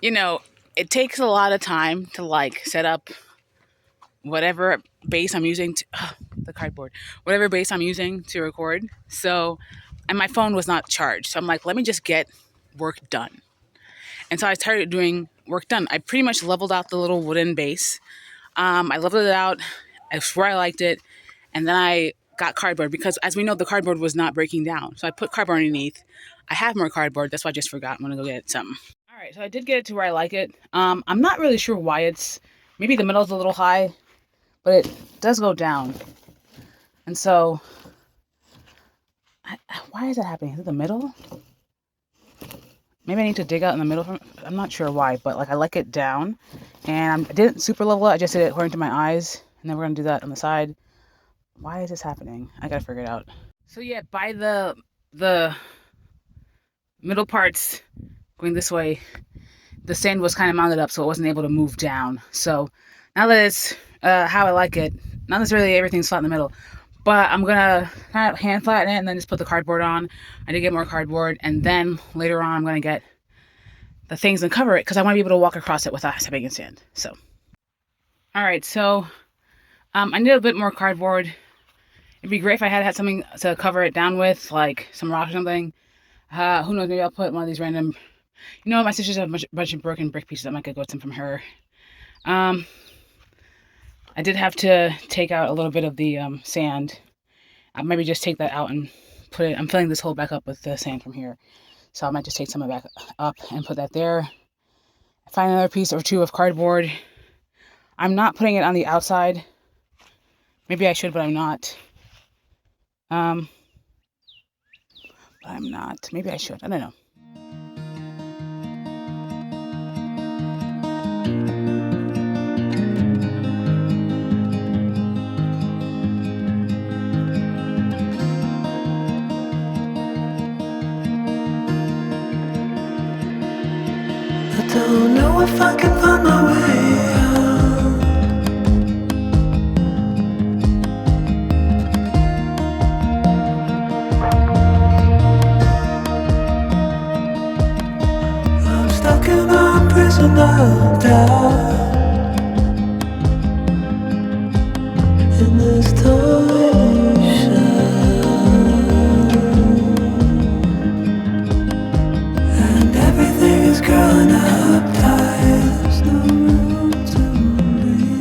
you know, it takes a lot of time to like set up whatever base I'm using to the cardboard, whatever base I'm using to record. So, and my phone was not charged. So I'm like, let me just get work done. And so I started doing work done. I pretty much leveled out the little wooden base. I leveled it out. I swore I liked it. And then I got cardboard because, as we know, the cardboard was not breaking down. So I put cardboard underneath. I have more cardboard. That's why I just forgot. I'm going to go get some. All right. So I did get it to where I like it. I'm not really sure why it's, maybe the middle's a little high, but it does go down. And so, why is that happening? Is it the middle? Maybe I need to dig out in the middle. I'm not sure why, but like I like it down. And I didn't super level it. I just did it according to my eyes. And then we're going to do that on the side. Why is this happening? I got to figure it out. So yeah, by the middle parts going this way, the sand was kind of mounted up, so it wasn't able to move down. So now that it's how I like it, not necessarily everything's flat in the middle, but I'm gonna kind of hand flatten it and then just put the cardboard on. I did get more cardboard, and then later on I'm gonna get the things and cover it because I want to be able to walk across it without stepping in sand. So, all right, so I need a bit more cardboard. It'd be great if I had something to cover it down with, like some rock or something. Who knows? Maybe I'll put one of these random. You know, my sister's have a bunch of broken brick pieces. I might go some from her. I did have to take out a little bit of the sand. I'll maybe just take that out and put it. I'm filling this hole back up with the sand from here, so I might just take some of it back up and put that there. Find another piece or two of cardboard. I'm not putting it on the outside. Maybe I should, but I'm not. But I'm not. Maybe I should. I don't know. I don't know if I can find my way out. I'm stuck in a prison of doubt. In this tiny shell, and everything is growing up tight. There's no room to breathe,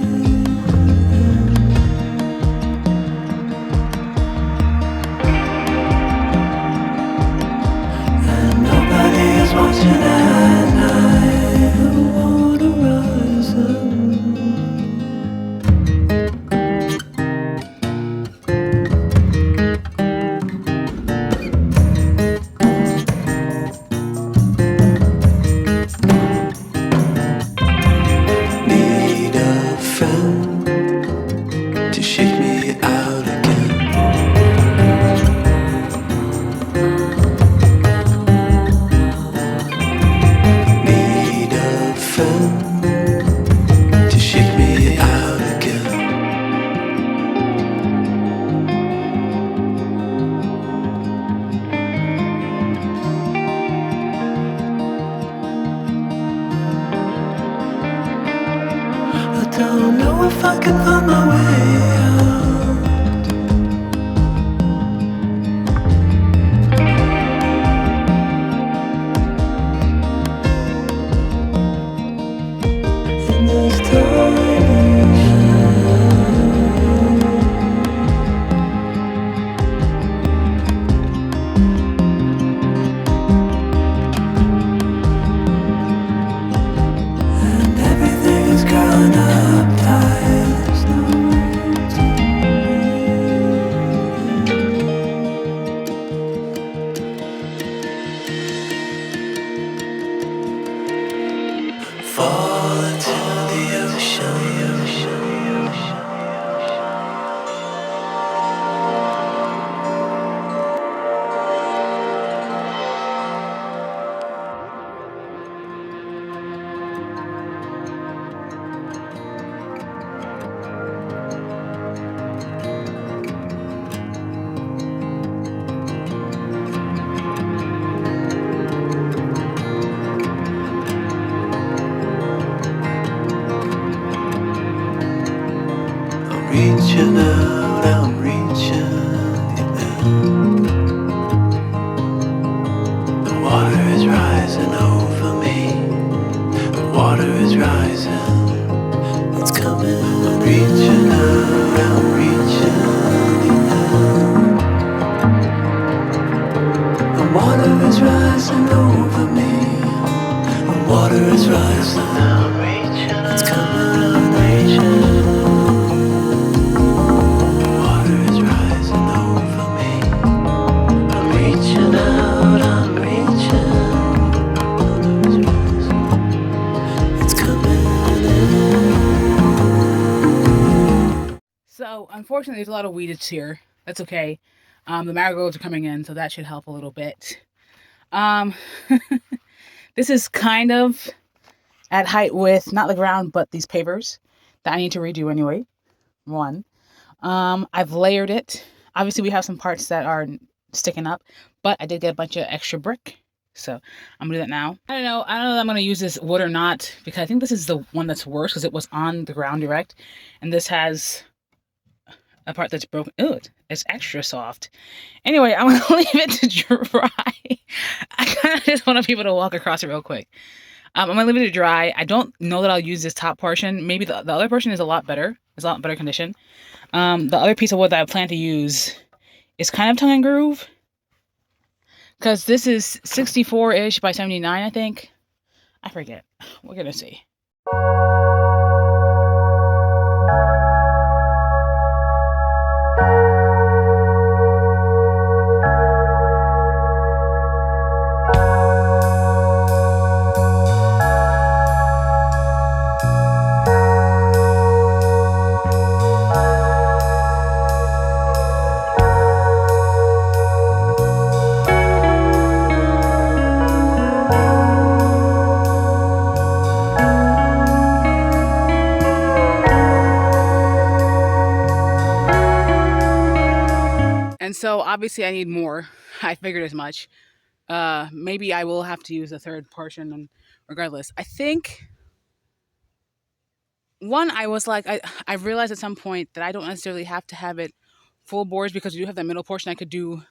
and nobody is watching at night. I wanna rise up. Need a friend to shake me out again. Need a friend to shake me out again. I don't know if I can find my way out. In this tiny shell, and everything is growing up tight. There's no room to breathe. Fall into the ocean. reaching out, I'm reaching you now. The water is rising over me. The water is rising. It's coming. I'm reaching out, I'm reaching you now. The water is rising over me. The water is rising. I'm reaching. It's coming. I'm reaching. The water is rising over me. I'm reaching out. I'm reaching. The water is rising. It's coming in. So unfortunately, there's a lot of weedage here. That's okay. The marigolds are coming in, so that should help a little bit. Um, this is kind of at height with not the ground, but these pavers that I need to redo anyway. One. I've layered it. Obviously, we have some parts that are sticking up, but I did get a bunch of extra brick. So I'm gonna do that now. I don't know if I'm gonna use this wood or not, because I think this is the one that's worse because it was on the ground direct. And this has a part that's broken. Ooh, it's extra soft. Anyway, I'm gonna leave it to dry. I kind of just want people to walk across it real quick. I'm gonna leave it to dry. I don't know that I'll use this top portion. Maybe the other portion is a lot better. It's a lot better condition. The other piece of wood that I plan to use is kind of tongue and groove, because this is 64-ish by 79, I think. I forget. We're gonna see. And so obviously I need more. I figured as much. Maybe I will have to use a third portion, and regardless. I think one, I was like, I realized at some point that I don't necessarily have to have it full boards, because we do have that middle portion. I could do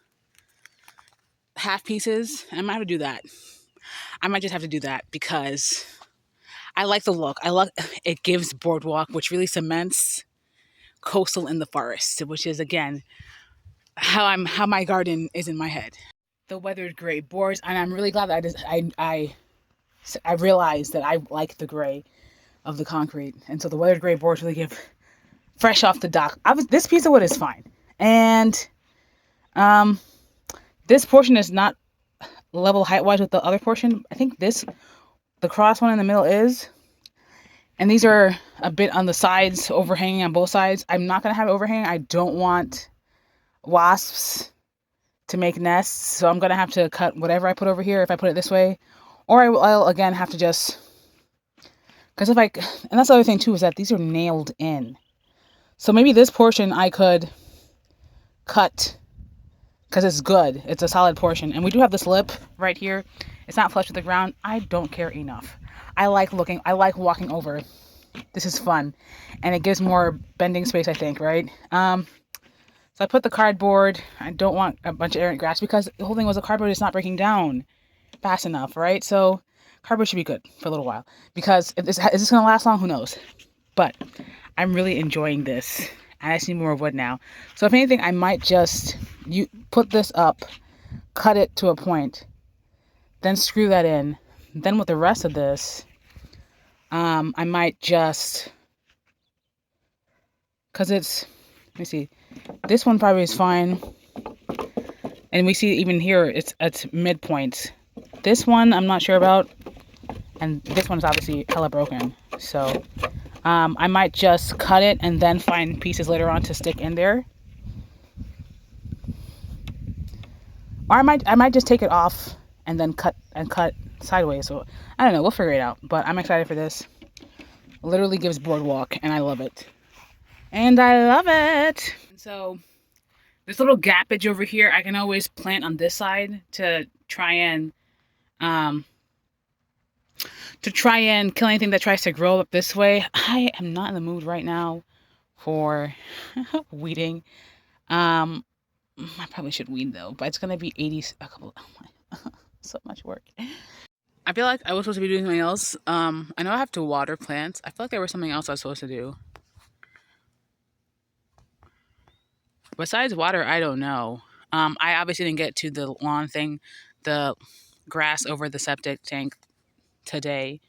half pieces, and I might have to do that. I might just have to do that because I like the look. I love it, gives boardwalk, which really cements coastal in the forest, which is again how my garden is in my head. The weathered gray boards, and I'm really glad that I realized that I like the gray of the concrete, and so the weathered gray boards really give fresh off the dock. This piece of wood is fine, and this portion is not level height wise with the other portion. I think the cross one in the middle is, and these are a bit on the sides, overhanging on both sides. I'm not gonna have it overhanging. I don't want wasps to make nests, so I'm gonna have to cut whatever I put over here if I put it this way, or I'll again have to just, because and that's the other thing too, is that these are nailed in. So maybe this portion I could cut, because it's good. It's a solid portion, and we do have this lip right here. It's not flush with the ground. I don't care enough. I like walking over. This is fun, and it gives more bending space, I think, right? So I put the cardboard. I don't want a bunch of errant grass, because the whole thing was the cardboard is not breaking down fast enough, right? So cardboard should be good for a little while, because is this going to last long? Who knows? But I'm really enjoying this, and I just need more wood now. So if anything, I might just put this up, cut it to a point, then screw that in. Then with the rest of this, I might just, because let me see, this one probably is fine. And we see even here, it's at midpoints. This one, I'm not sure about. And this one's obviously hella broken. So I might just cut it and then find pieces later on to stick in there. Or I might just take it off and then cut sideways. So I don't know, we'll figure it out. But I'm excited for this. Literally gives boardwalk, and I love it. And I love it. So this little gappage over here, I can always plant on this side to try and kill anything that tries to grow up this way. I am not in the mood right now for weeding. I probably should weed though, but it's gonna be 80 a couple. Oh my, so much work. I feel like I was supposed to be doing something else. I know I have to water plants. I feel like there was something else I was supposed to do. Besides water, I don't know. I obviously didn't get to the lawn thing, the grass over the septic tank today.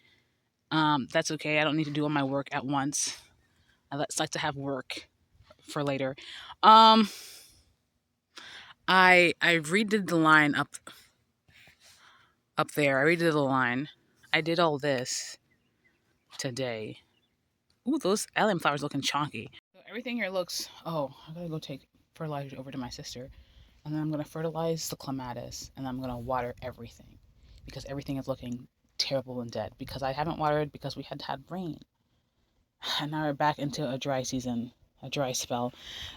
That's okay. I don't need to do all my work at once. I just like to have work for later. Um, I redid the line up there. I redid the line. I did all this today. Ooh, those allium flowers looking chonky. So everything here looks. Oh, I gotta go take fertilizer over to my sister, and then I'm gonna fertilize the clematis, and I'm gonna water everything because everything is looking terrible and dead. Because I haven't watered because we had rain, and now we're back into a dry season, a dry spell.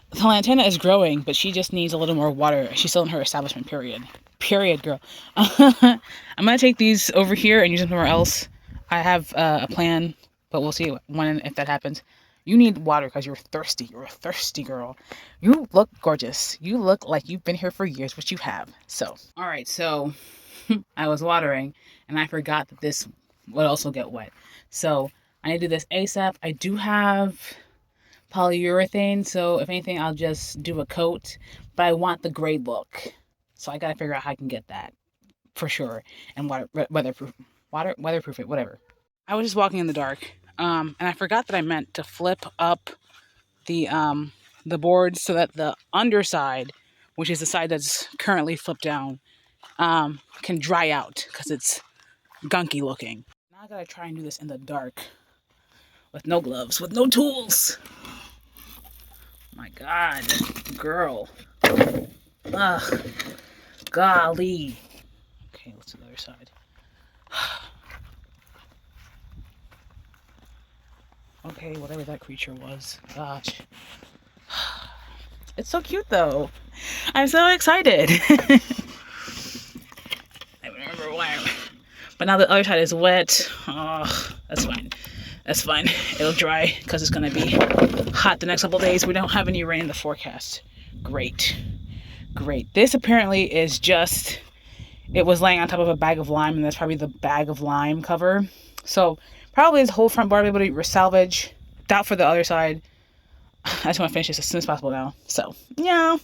The lantana is growing, but she just needs a little more water. She's still in her establishment period. Period, girl. I'm gonna take these over here and use them somewhere else. I have a plan, but we'll see when and if that happens. You need water because you're thirsty. You're a thirsty girl. You look gorgeous. You look like you've been here for years, which you have. So, all right. So, I was watering, and I forgot that this would also get wet. So, I need to do this ASAP. I do have polyurethane, so if anything, I'll just do a coat. But I want the gray look, so I gotta figure out how I can get that for sure. And weatherproof it, whatever. I was just walking in the dark, and I forgot that I meant to flip up the board so that the underside, which is the side that's currently flipped down, can dry out because it's gunky looking. Now I gotta try and do this in the dark with no gloves, with no tools. My God, girl. Ugh. Golly. Okay, let's do the other side. Okay, whatever that creature was. Gosh. It's so cute though. I'm so excited. I remember why. But now the other side is wet. Oh, that's fine. That's fine. It'll dry because it's going to be hot the next couple of days. We don't have any rain in the forecast. Great. Great. This apparently is just, it was laying on top of a bag of lime, and that's probably the bag of lime cover. So probably this whole front bar will be able to salvage. Doubt for the other side. I just want to finish this as soon as possible now. So, yeah.